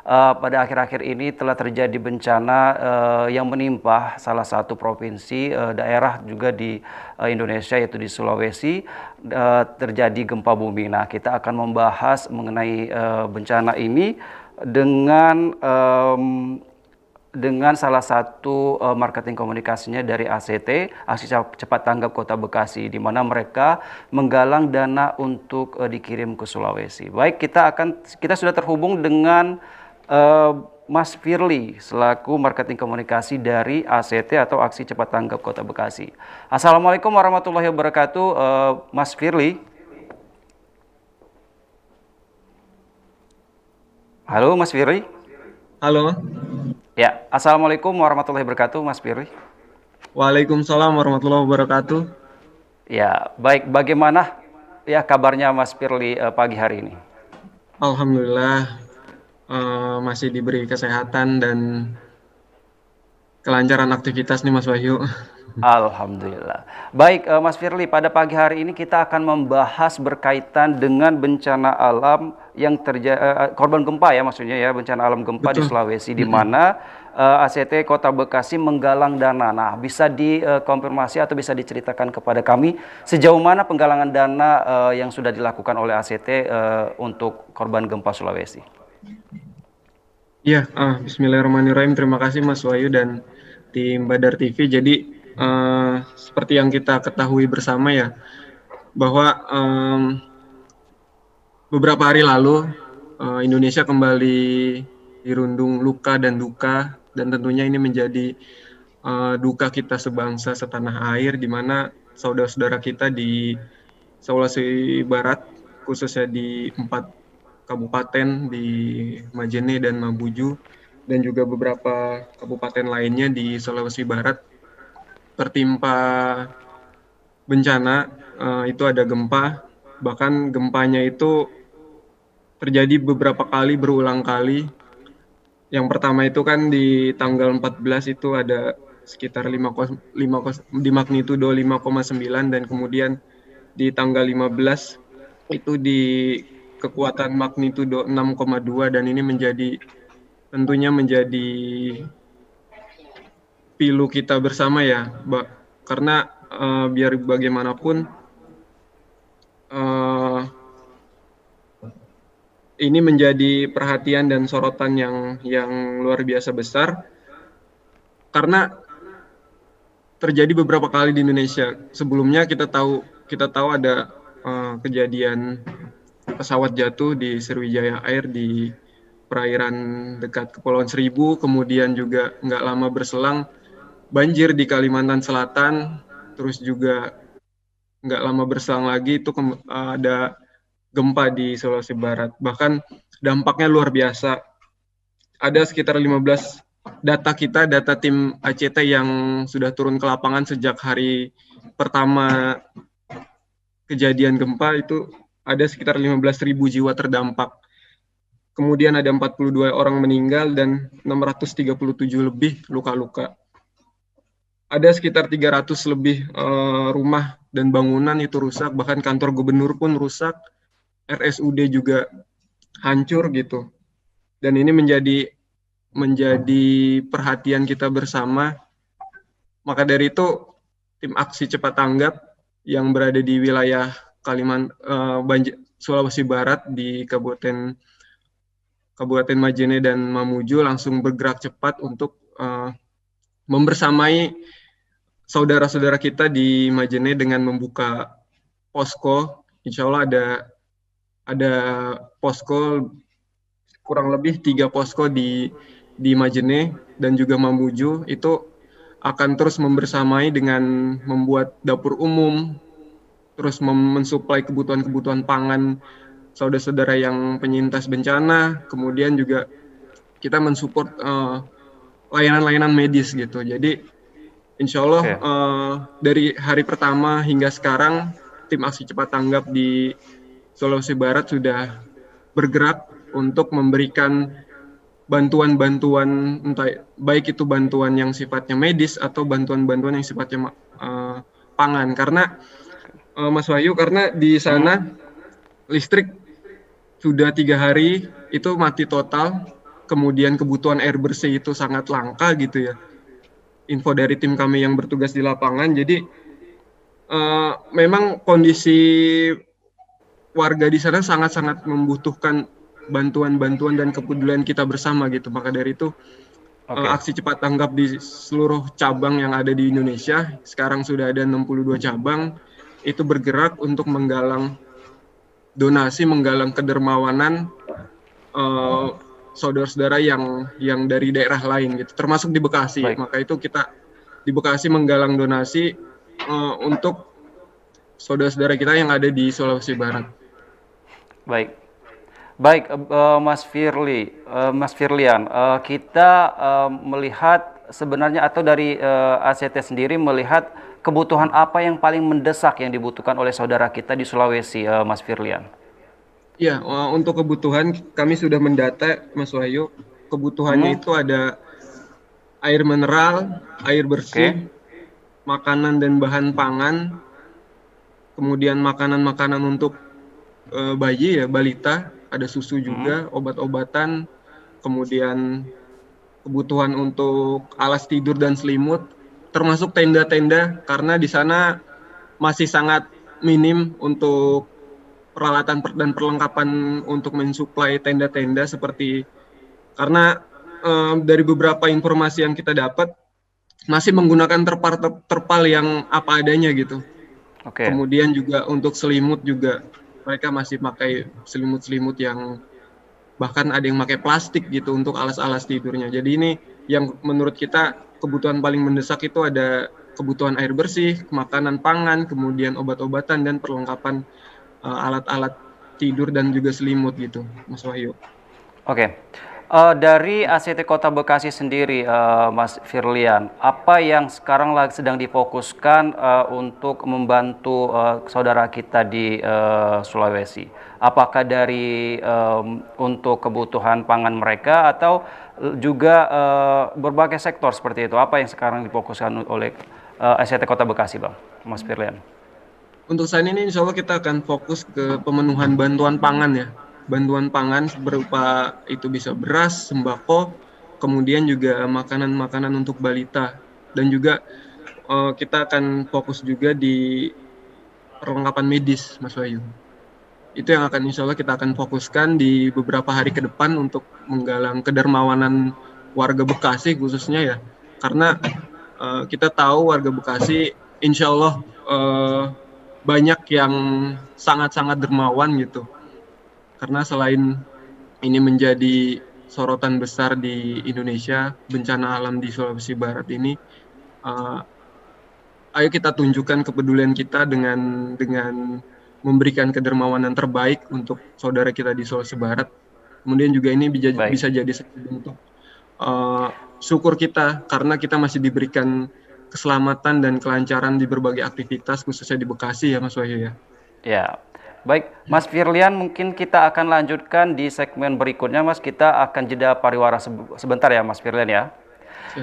Pada akhir-akhir ini telah terjadi bencana yang menimpa salah satu provinsi daerah juga di Indonesia, yaitu di Sulawesi. Terjadi gempa bumi. Nah, kita akan membahas mengenai bencana ini dengan salah satu marketing komunikasinya dari ACT, Aksi Cepat Tanggap Kota Bekasi, di mana mereka menggalang dana untuk dikirim ke Sulawesi. Baik, kita sudah terhubung dengan Mas Firly selaku marketing komunikasi dari ACT atau Aksi Cepat Tanggap Kota Bekasi. Assalamualaikum warahmatullahi wabarakatuh, Mas Firly. Halo, Mas Firly. Halo, Ya, assalamualaikum warahmatullahi wabarakatuh, Mas Firly. Waalaikumsalam warahmatullahi wabarakatuh. Ya, baik. Bagaimana ya kabarnya Mas Firly pagi hari ini? Alhamdulillah masih diberi kesehatan dan kelancaran aktivitas nih Mas Wahyu. Alhamdulillah. Baik, Mas Firly, pada pagi hari ini kita akan membahas berkaitan dengan bencana alam yang terjadi, korban gempa ya maksudnya ya, bencana alam gempa di Betul. Sulawesi, di mana ACT Kota Bekasi menggalang dana. Nah, bisa dikonfirmasi atau bisa diceritakan kepada kami sejauh mana penggalangan dana yang sudah dilakukan oleh ACT untuk korban gempa Sulawesi? Iya, Bismillahirrahmanirrahim. Terima kasih Mas Wahyu dan tim Badar TV. Jadi seperti yang kita ketahui bersama ya, bahwa beberapa hari lalu Indonesia kembali dirundung luka dan duka, dan tentunya ini menjadi duka kita sebangsa setanah air, di mana saudara-saudara kita di Sulawesi Barat, khususnya di 4 kabupaten di Majene dan Mabuju, dan juga beberapa kabupaten lainnya di Sulawesi Barat tertimpa bencana. Itu ada gempa, bahkan gempanya itu terjadi beberapa kali, berulang kali. Yang pertama itu kan di tanggal 14 itu ada sekitar 5, di magnitudo 5,9, dan kemudian di tanggal 15 itu di kekuatan magnitudo 6,2, dan ini tentunya menjadi pilu kita bersama ya, karena biar bagaimanapun ini menjadi perhatian dan sorotan yang luar biasa besar, karena terjadi beberapa kali di Indonesia. Sebelumnya kita tahu ada kejadian pesawat jatuh di Sriwijaya Air di perairan dekat Kepulauan Seribu, kemudian juga nggak lama berselang banjir di Kalimantan Selatan, terus juga nggak lama berselang lagi itu ada gempa di Sulawesi Barat. Bahkan dampaknya luar biasa. Ada sekitar 15 data tim ACT yang sudah turun ke lapangan sejak hari pertama kejadian gempa, itu ada sekitar 15.000 jiwa terdampak. Kemudian ada 42 orang meninggal dan 637 lebih luka-luka. Ada sekitar 300 lebih rumah dan bangunan itu rusak, bahkan kantor gubernur pun rusak, RSUD juga hancur gitu. Dan ini menjadi perhatian kita bersama. Maka dari itu tim Aksi Cepat Tanggap yang berada di wilayah Sulawesi Barat di Kabupaten Majene dan Mamuju langsung bergerak cepat untuk membersamai saudara-saudara kita di Majene dengan membuka posko. Insya Allah ada posko, kurang lebih 3 posko di Majene dan juga Mamuju, itu akan terus membersamai dengan membuat dapur umum, terus mensuplai kebutuhan pangan saudara-saudara yang penyintas bencana, kemudian juga kita mensupport layanan-layanan medis gitu. Jadi insya Allah dari hari pertama hingga sekarang tim Aksi Cepat Tanggap di Sulawesi Barat sudah bergerak untuk memberikan bantuan-bantuan, entah baik itu bantuan yang sifatnya medis atau bantuan-bantuan yang sifatnya pangan. Karena Mas Wahyu, karena di sana listrik sudah 3 hari itu mati total. Kemudian kebutuhan air bersih itu sangat langka gitu ya. Info dari tim kami yang bertugas di lapangan. Jadi memang kondisi warga di sana sangat-sangat membutuhkan bantuan-bantuan dan kepedulian kita bersama gitu. Maka dari itu Oke, aksi cepat tanggap di seluruh cabang yang ada di Indonesia, sekarang sudah ada 62 cabang, itu bergerak untuk menggalang donasi, menggalang kedermawanan eh, saudara-saudara yang dari daerah lain gitu, termasuk di Bekasi. baik, Maka itu kita di Bekasi menggalang donasi untuk saudara-saudara kita yang ada di Sulawesi Barat. baik. Baik, Mas Firlian, kita melihat sebenarnya atau dari ACT sendiri melihat kebutuhan apa yang paling mendesak yang dibutuhkan oleh saudara kita di Sulawesi, Mas Firlian? Ya, untuk kebutuhan kami sudah mendata, Mas Wahyu. Kebutuhannya Hmm, itu ada air mineral, air bersih, oke. makanan dan bahan pangan, kemudian makanan-makanan untuk bayi ya, balita, ada susu Hmm, juga, obat-obatan, kemudian kebutuhan untuk alas tidur dan selimut, termasuk tenda-tenda karena di sana masih sangat minim untuk peralatan dan perlengkapan untuk mensuplai tenda-tenda seperti karena dari beberapa informasi yang kita dapat masih menggunakan terpal yang apa adanya gitu. oke. Kemudian juga untuk selimut juga mereka masih pakai selimut-selimut yang bahkan ada yang pakai plastik gitu untuk alas-alas tidurnya. Jadi ini yang menurut kita kebutuhan paling mendesak itu ada kebutuhan air bersih, makanan pangan, kemudian obat-obatan dan perlengkapan alat-alat tidur dan juga selimut gitu, Mas Wahyu. Oke. Dari ACT Kota Bekasi sendiri, Mas Firlian, apa yang sekarang lagi sedang difokuskan untuk membantu saudara kita di Sulawesi? Apakah dari untuk kebutuhan pangan mereka atau juga berbagai sektor seperti itu? Apa yang sekarang difokuskan oleh ACT Kota Bekasi, Bang, Mas Firlian? Untuk saat ini insya Allah kita akan fokus ke pemenuhan bantuan pangan ya. Bantuan pangan berupa itu bisa beras, sembako, kemudian juga makanan-makanan untuk balita. Dan juga kita akan fokus juga di perlengkapan medis, Mas Wahyu. Itu yang akan insya Allah kita akan fokuskan di beberapa hari ke depan untuk menggalang kedermawanan warga Bekasi khususnya ya. Karena kita tahu warga Bekasi insya Allah banyak yang sangat-sangat dermawan gitu. Karena selain ini menjadi sorotan besar di Indonesia, bencana alam di Sulawesi Barat ini, uh, ayo kita tunjukkan kepedulian kita dengan memberikan kedermawanan terbaik untuk saudara kita di Sulawesi Barat. Kemudian juga ini Baik. bisa jadi satu bentuk syukur kita karena kita masih diberikan keselamatan dan kelancaran di berbagai aktivitas khususnya di Bekasi ya Mas Wahyu ya. Ya, baik, Mas Firlian, mungkin kita akan lanjutkan di segmen berikutnya, Mas. Kita akan jeda pariwara sebentar ya, Mas Firlian ya.